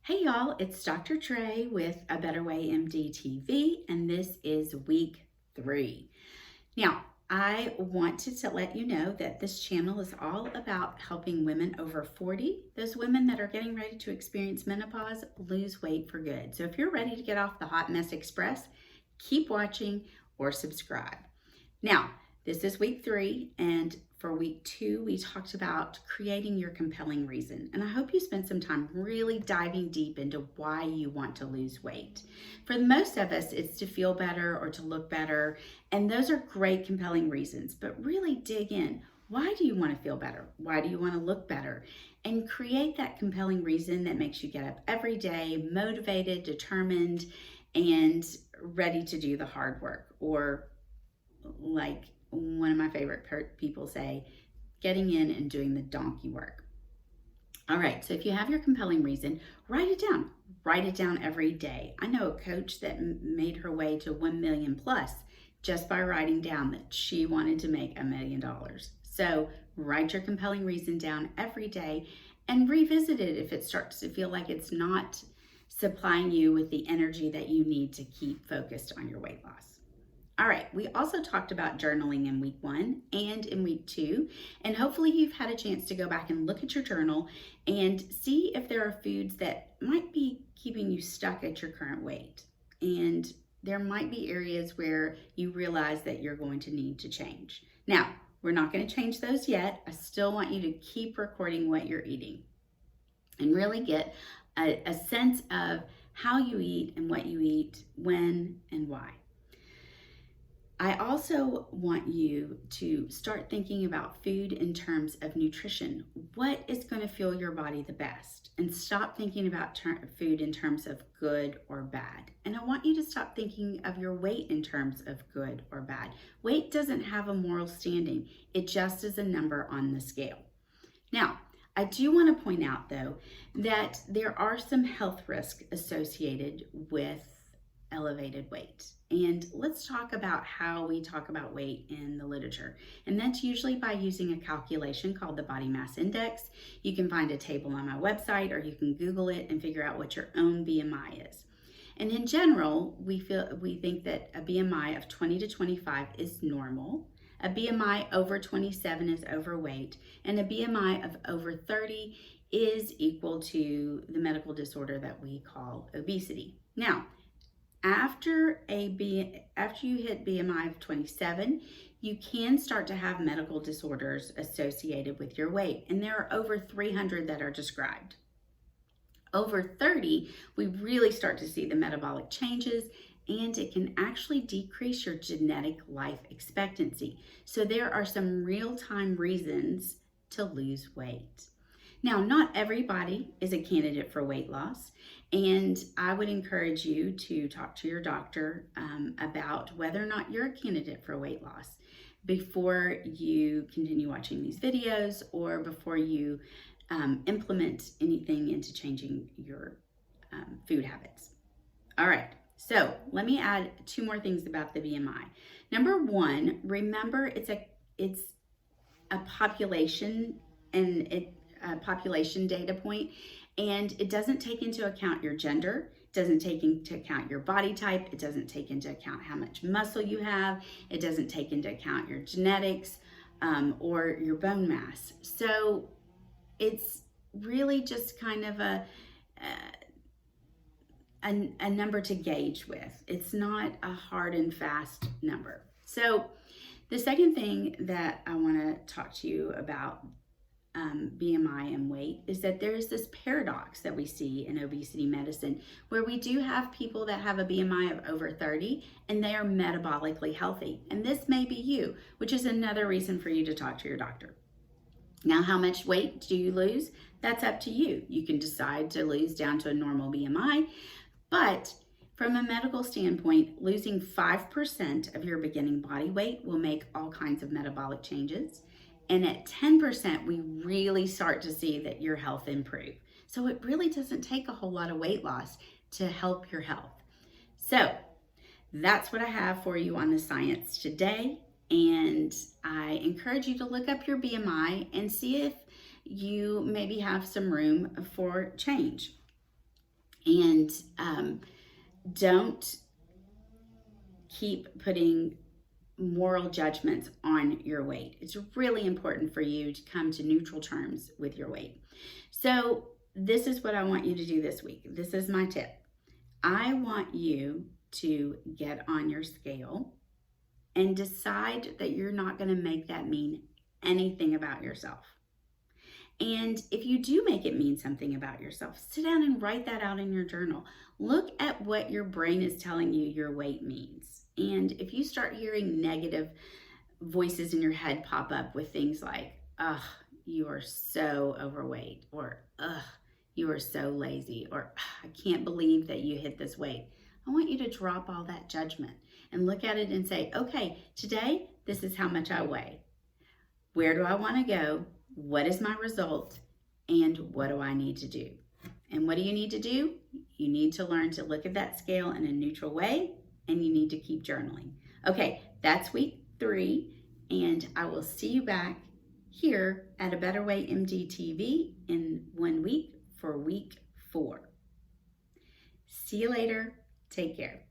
Hey y'all, it's Dr. Dre with A Better Way MD TV, and this is week 3. Now, I wanted to let you know that this channel is all about helping women over 40, those women that are getting ready to experience menopause, lose weight for good. So if you're ready to get off the Hot Mess Express, keep watching or subscribe. Now, this is week 3, and for week 2, we talked about creating your compelling reason. And I hope you spent some time really diving deep into why you want to lose weight. For most of us, it's to feel better or to look better, and those are great, compelling reasons. But really dig in. Why do you want to feel better? Why do you want to look better? And create that compelling reason that makes you get up every day, motivated, determined, and ready to do the hard work, or like one of my favorite people say, getting in and doing the donkey work. All right, so if you have your compelling reason, write it down. Write it down every day. I know a coach that made her way to 1 million plus just by writing down that she wanted to make $1 million. So write your compelling reason down every day and revisit it if it starts to feel like it's not supplying you with the energy that you need to keep focused on your weight loss. All right, we also talked about journaling in week 1 and in week 2, and hopefully you've had a chance to go back and look at your journal and see if there are foods that might be keeping you stuck at your current weight. And there might be areas where you realize that you're going to need to change. Now, we're not going to change those yet. I still want you to keep recording what you're eating and really get a sense of how you eat and what you eat, when and why. I also want you to start thinking about food in terms of nutrition. What is going to fuel your body the best? And stop thinking about food in terms of good or bad. And I want you to stop thinking of your weight in terms of good or bad. Weight doesn't have a moral standing. It just is a number on the scale. Now, I do want to point out, though, that there are some health risks associated with elevated weight. And let's talk about how we talk about weight in the literature. And that's usually by using a calculation called the body mass index. You can find a table on my website, or you can Google it and figure out what your own BMI is. And in general, we think that a BMI of 20 to 25 is normal. A BMI over 27 is overweight, and a BMI of over 30 is equal to the medical disorder that we call obesity. Now, after you hit BMI of 27, you can start to have medical disorders associated with your weight, and there are over 300 that are described. Over 30, we really start to see the metabolic changes, and it can actually decrease your genetic life expectancy. So there are some real-time reasons to lose weight. Now, not everybody is a candidate for weight loss, and I would encourage you to talk to your doctor about whether or not you're a candidate for weight loss before you continue watching these videos, or before you implement anything into changing your food habits. All right, so let me add 2 more things about the BMI. Number 1, remember it's a population, and a population data point, and it doesn't take into account your gender, it doesn't take into account your body type, it doesn't take into account how much muscle you have, it doesn't take into account your genetics or your bone mass. So it's really just kind of a number to gauge with. It's not a hard and fast number. So the second thing that I want to talk to you about BMI and weight is that there's this paradox that we see in obesity medicine, where we do have people that have a BMI of over 30 and they are metabolically healthy. And this may be you, which is another reason for you to talk to your doctor. Now, how much weight do you lose? That's up to you. You can decide to lose down to a normal BMI, but from a medical standpoint, losing 5% of your beginning body weight will make all kinds of metabolic changes. And at 10%, we really start to see that your health improve. So it really doesn't take a whole lot of weight loss to help your health. So that's what I have for you on the science today. And I encourage you to look up your BMI and see if you maybe have some room for change. And don't keep putting moral judgments on your weight. It's really important for you to come to neutral terms with your weight. So this is what I want you to do this week. This is my tip. I want you to get on your scale and decide that you're not going to make that mean anything about yourself. And if you do make it mean something about yourself, sit down and write that out in your journal. Look at what your brain is telling you your weight means. And if you start hearing negative voices in your head pop up with things like, ugh, you are so overweight, or ugh, you are so lazy, or I can't believe that you hit this weight, I want you to drop all that judgment and look at it and say, okay, today, this is how much I weigh. Where do I want to go? What is my result? And what do I need to do? And what do you need to do? You need to learn to look at that scale in a neutral way, and you need to keep journaling. Okay, that's week 3, and I will see you back here at A Better Way MD TV in 1 week for week 4. See you later. Take care.